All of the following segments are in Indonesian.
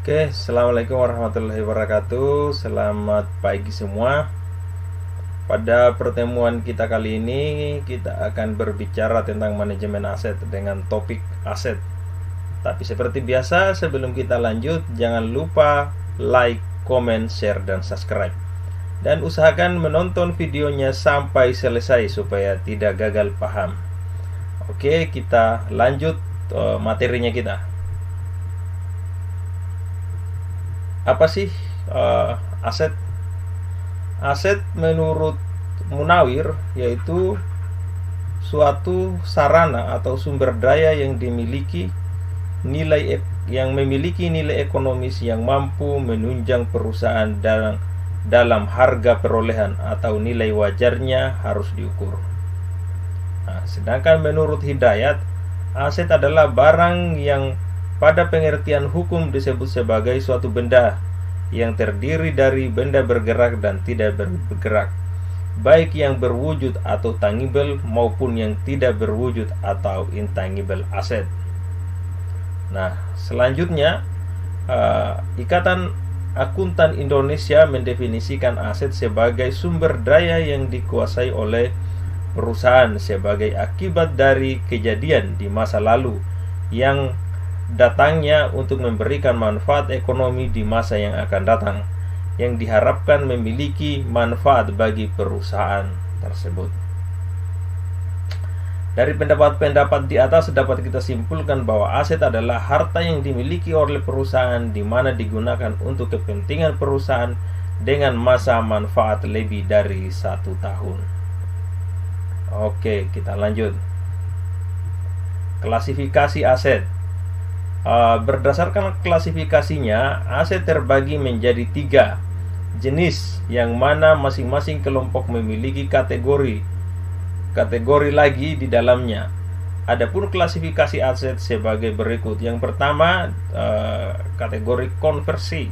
Oke, assalamualaikum warahmatullahi wabarakatuh. Selamat pagi semua. Pada pertemuan kita kali ini, kita akan berbicara tentang manajemen aset dengan topik aset. Tapi seperti biasa, sebelum kita lanjut, jangan lupa like, comment, share, dan subscribe. Dan usahakan menonton videonya sampai selesai supaya tidak gagal paham. Oke, kita lanjut materinya kita. Apa sih aset? Aset menurut Munawir yaitu suatu sarana atau sumber daya yang memiliki nilai ekonomis yang mampu menunjang perusahaan dalam harga perolehan atau nilai wajarnya harus diukur. Nah, sedangkan menurut Hidayat, aset adalah barang yang pada pengertian hukum disebut sebagai suatu benda yang terdiri dari benda bergerak dan tidak bergerak, baik yang berwujud atau tangible maupun yang tidak berwujud atau intangible aset. Nah, selanjutnya Ikatan Akuntan Indonesia mendefinisikan aset sebagai sumber daya yang dikuasai oleh perusahaan sebagai akibat dari kejadian di masa lalu yang datangnya untuk memberikan manfaat ekonomi di masa yang akan datang, yang diharapkan memiliki manfaat bagi perusahaan tersebut. Dari pendapat-pendapat di atas dapat kita simpulkan bahwa aset adalah harta yang dimiliki oleh perusahaan di mana digunakan untuk kepentingan perusahaan dengan masa manfaat lebih dari 1 tahun. Oke, kita lanjut. Klasifikasi aset. Berdasarkan klasifikasinya, aset terbagi menjadi 3 jenis, yang mana masing-masing kelompok memiliki kategori lagi di dalamnya. Adapun klasifikasi aset sebagai berikut. Yang pertama, kategori konversi.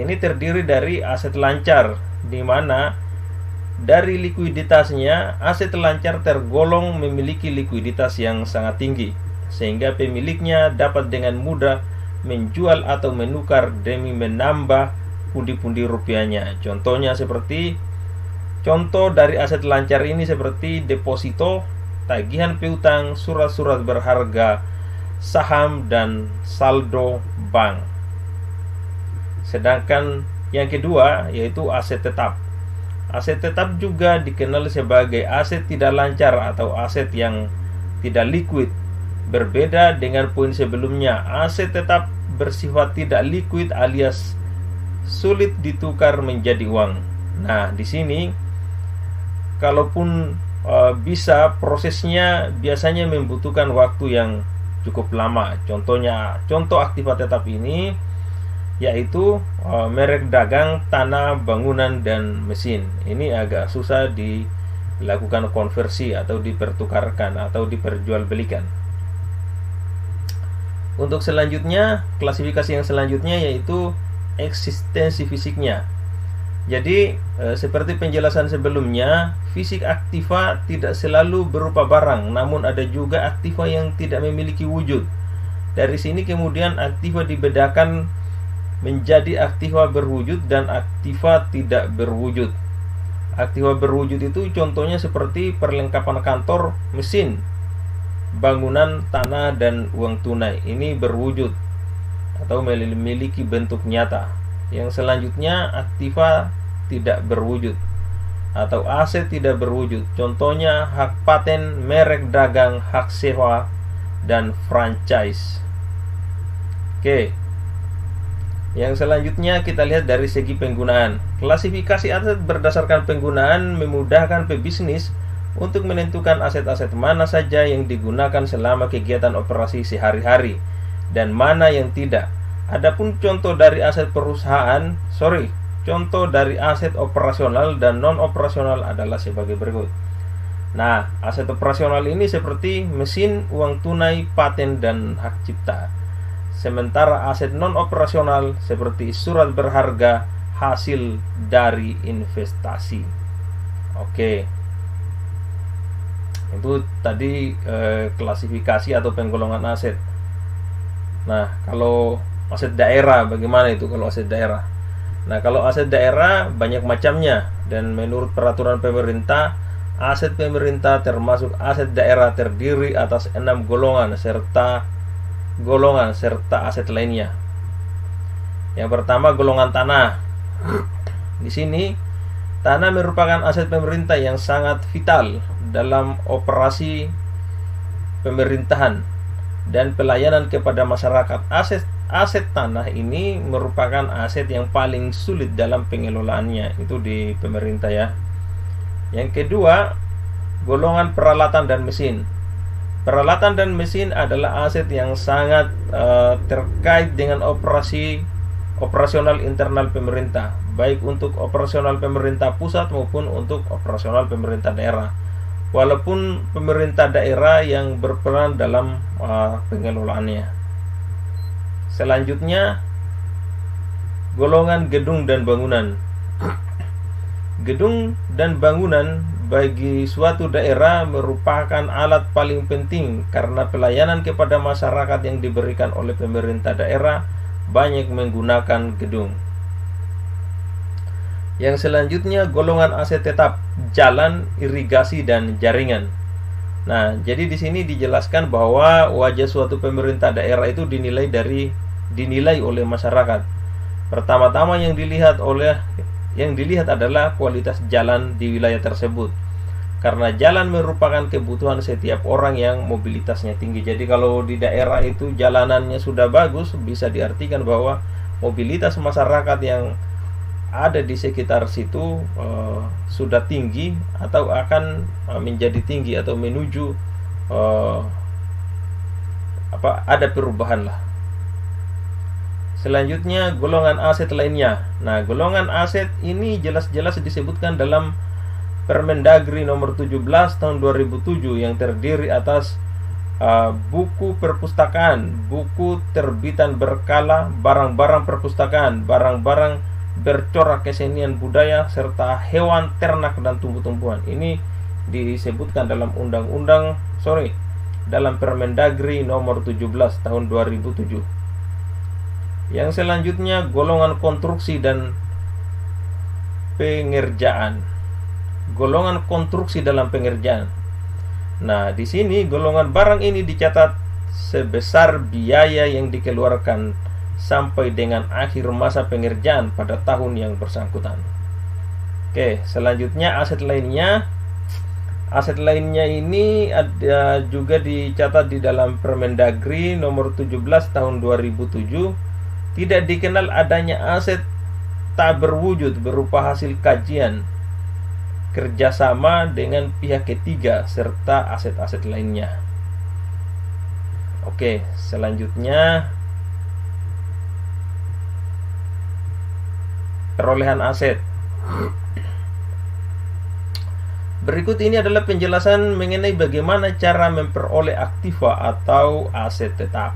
Ini terdiri dari aset lancar, di mana dari likuiditasnya aset lancar tergolong memiliki likuiditas yang sangat tinggi, sehingga pemiliknya dapat dengan mudah menjual atau menukar demi menambah pundi-pundi rupiahnya. Contoh dari aset lancar ini seperti deposito, tagihan piutang, surat-surat berharga, saham, dan saldo bank. Sedangkan yang kedua yaitu aset tetap. Aset tetap juga dikenal sebagai aset tidak lancar atau aset yang tidak liquid. Berbeda dengan poin sebelumnya, aset tetap bersifat tidak liquid alias sulit ditukar menjadi uang. Nah, di sini kalaupun bisa, prosesnya biasanya membutuhkan waktu yang cukup lama. Contoh aktiva tetap ini yaitu merek dagang, tanah, bangunan, dan mesin. Ini agak susah dilakukan konversi atau dipertukarkan atau diperjualbelikan. Untuk selanjutnya, klasifikasi yang selanjutnya yaitu eksistensi fisiknya. Jadi seperti penjelasan sebelumnya, fisik aktiva tidak selalu berupa barang, namun ada juga aktiva yang tidak memiliki wujud. Dari sini kemudian aktiva dibedakan menjadi aktiva berwujud dan aktiva tidak berwujud. Aktiva berwujud itu contohnya seperti perlengkapan kantor, mesin, bangunan, tanah, dan uang tunai. Ini berwujud atau memiliki bentuk nyata. Yang selanjutnya aktiva tidak berwujud atau aset tidak berwujud. Contohnya hak paten, merek dagang, hak sewa, dan franchise. Oke. Yang selanjutnya kita lihat dari segi penggunaan. Klasifikasi aset berdasarkan penggunaan memudahkan pebisnis untuk menentukan aset-aset mana saja yang digunakan selama kegiatan operasi sehari-hari dan mana yang tidak. Adapun contoh dari aset operasional dan non operasional adalah sebagai berikut. Nah, aset operasional ini seperti mesin, uang tunai, paten, dan hak cipta. Sementara aset non operasional seperti surat berharga, hasil dari investasi. Oke. Itu tadi klasifikasi atau penggolongan aset. Nah, kalau Aset daerah, bagaimana itu kalau aset daerah? Nah, kalau aset daerah banyak macamnya, dan menurut peraturan pemerintah, aset pemerintah termasuk aset daerah terdiri atas 6 golongan serta aset lainnya. Yang pertama, golongan tanah. Di sini tanah merupakan aset pemerintah yang sangat vital dalam operasi pemerintahan dan pelayanan kepada masyarakat. Aset tanah ini merupakan aset yang paling sulit dalam pengelolaannya, itu di pemerintah ya. Yang kedua, golongan peralatan dan mesin. Peralatan dan mesin adalah aset yang sangat terkait dengan operasional internal pemerintah, baik untuk operasional pemerintah pusat maupun untuk operasional pemerintah daerah. Walaupun pemerintah daerah yang berperan dalam pengelolaannya. Selanjutnya, golongan gedung dan bangunan. Gedung dan bangunan bagi suatu daerah merupakan alat paling penting karena pelayanan kepada masyarakat yang diberikan oleh pemerintah daerah banyak menggunakan gedung. Yang selanjutnya, golongan aset tetap, jalan, irigasi, dan jaringan. Nah, jadi di sini dijelaskan bahwa wajah suatu pemerintah daerah itu dinilai oleh masyarakat. Pertama-tama yang dilihat adalah kualitas jalan di wilayah tersebut. Karena jalan merupakan kebutuhan setiap orang yang mobilitasnya tinggi. Jadi kalau di daerah itu jalanannya sudah bagus, bisa diartikan bahwa mobilitas masyarakat yang ada di sekitar situ sudah tinggi atau akan menjadi tinggi atau menuju ada perubahan lah. Selanjutnya, golongan aset lainnya. Nah, golongan aset ini jelas-jelas disebutkan dalam Permendagri nomor 17 tahun 2007 yang terdiri atas buku perpustakaan, buku terbitan berkala, barang-barang perpustakaan, barang-barang bercorak kesenian budaya, serta hewan ternak dan tumbuh-tumbuhan. Ini disebutkan dalam dalam Permendagri nomor 17 tahun 2007. Yang selanjutnya, golongan konstruksi dan pengerjaan. Golongan konstruksi dalam pengerjaan. Nah, di sini golongan barang ini dicatat sebesar biaya yang dikeluarkan sampai dengan akhir masa pengerjaan pada tahun yang bersangkutan. Oke, selanjutnya aset lainnya. Aset lainnya ini ada juga dicatat di dalam Permendagri nomor 17 tahun 2007. Tidak dikenal adanya aset tak berwujud berupa hasil kajian, kerjasama dengan pihak ketiga, serta aset-aset lainnya. Oke, selanjutnya perolehan aset. Berikut ini adalah penjelasan mengenai bagaimana cara memperoleh aktiva atau aset tetap.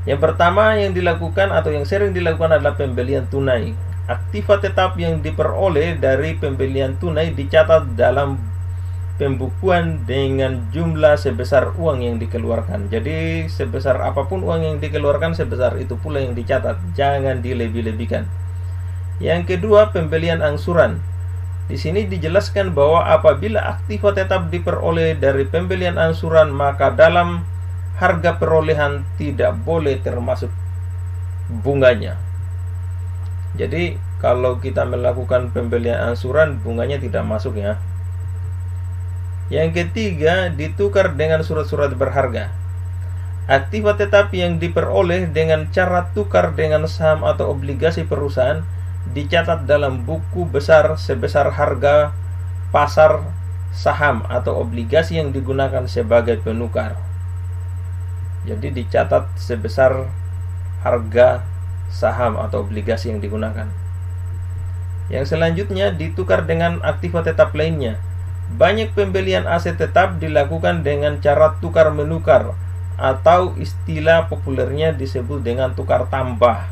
Yang pertama yang dilakukan atau yang sering dilakukan adalah pembelian tunai. Aktiva tetap yang diperoleh dari pembelian tunai dicatat dalam pembukuan dengan jumlah sebesar uang yang dikeluarkan. Jadi sebesar apapun uang yang dikeluarkan, sebesar itu pula yang dicatat. Jangan dilebih-lebihkan. Yang kedua, pembelian angsuran. Di sini dijelaskan bahwa apabila aktiva tetap diperoleh dari pembelian angsuran, maka dalam harga perolehan tidak boleh termasuk bunganya. Jadi kalau kita melakukan pembelian angsuran, bunganya tidak masuk ya. Yang ketiga, ditukar dengan surat-surat berharga. Aktiva tetap yang diperoleh dengan cara tukar dengan saham atau obligasi perusahaan dicatat dalam buku besar sebesar harga pasar saham atau obligasi yang digunakan sebagai penukar. Jadi dicatat sebesar harga saham atau obligasi yang digunakan. Yang selanjutnya, ditukar dengan aktiva tetap lainnya. Banyak pembelian aset tetap dilakukan dengan cara tukar menukar atau istilah populernya disebut dengan tukar tambah.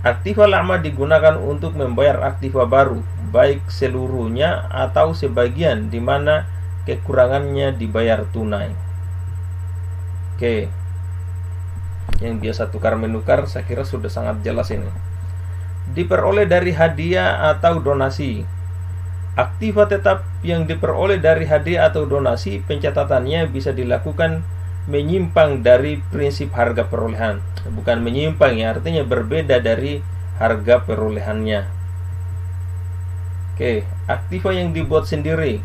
Aktiva lama digunakan untuk membayar aktiva baru, baik seluruhnya atau sebagian, di mana kekurangannya dibayar tunai. Oke. yang biasa tukar menukar, saya kira sudah sangat jelas ini. Diperoleh dari hadiah atau donasi. Aktiva tetap yang diperoleh dari hadiah atau donasi, pencatatannya bisa dilakukan menyimpang dari prinsip harga perolehan. Bukan menyimpang ya, artinya berbeda dari harga perolehannya. Oke, aktiva yang dibuat sendiri.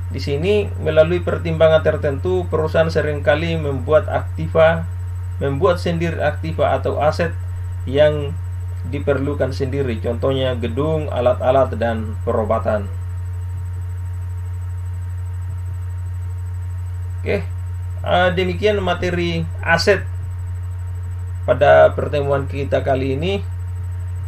Di sini melalui pertimbangan tertentu, perusahaan seringkali membuat sendiri aktiva atau aset yang diperlukan sendiri. Contohnya gedung, alat-alat, dan perobatan. Oke, demikian materi aset pada pertemuan kita kali ini.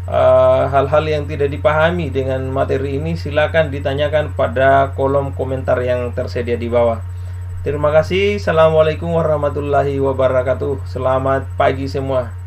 Hal-hal yang tidak dipahami dengan materi ini silakan ditanyakan pada kolom komentar yang tersedia di bawah. Terima kasih. Assalamualaikum warahmatullahi wabarakatuh. Selamat pagi semua.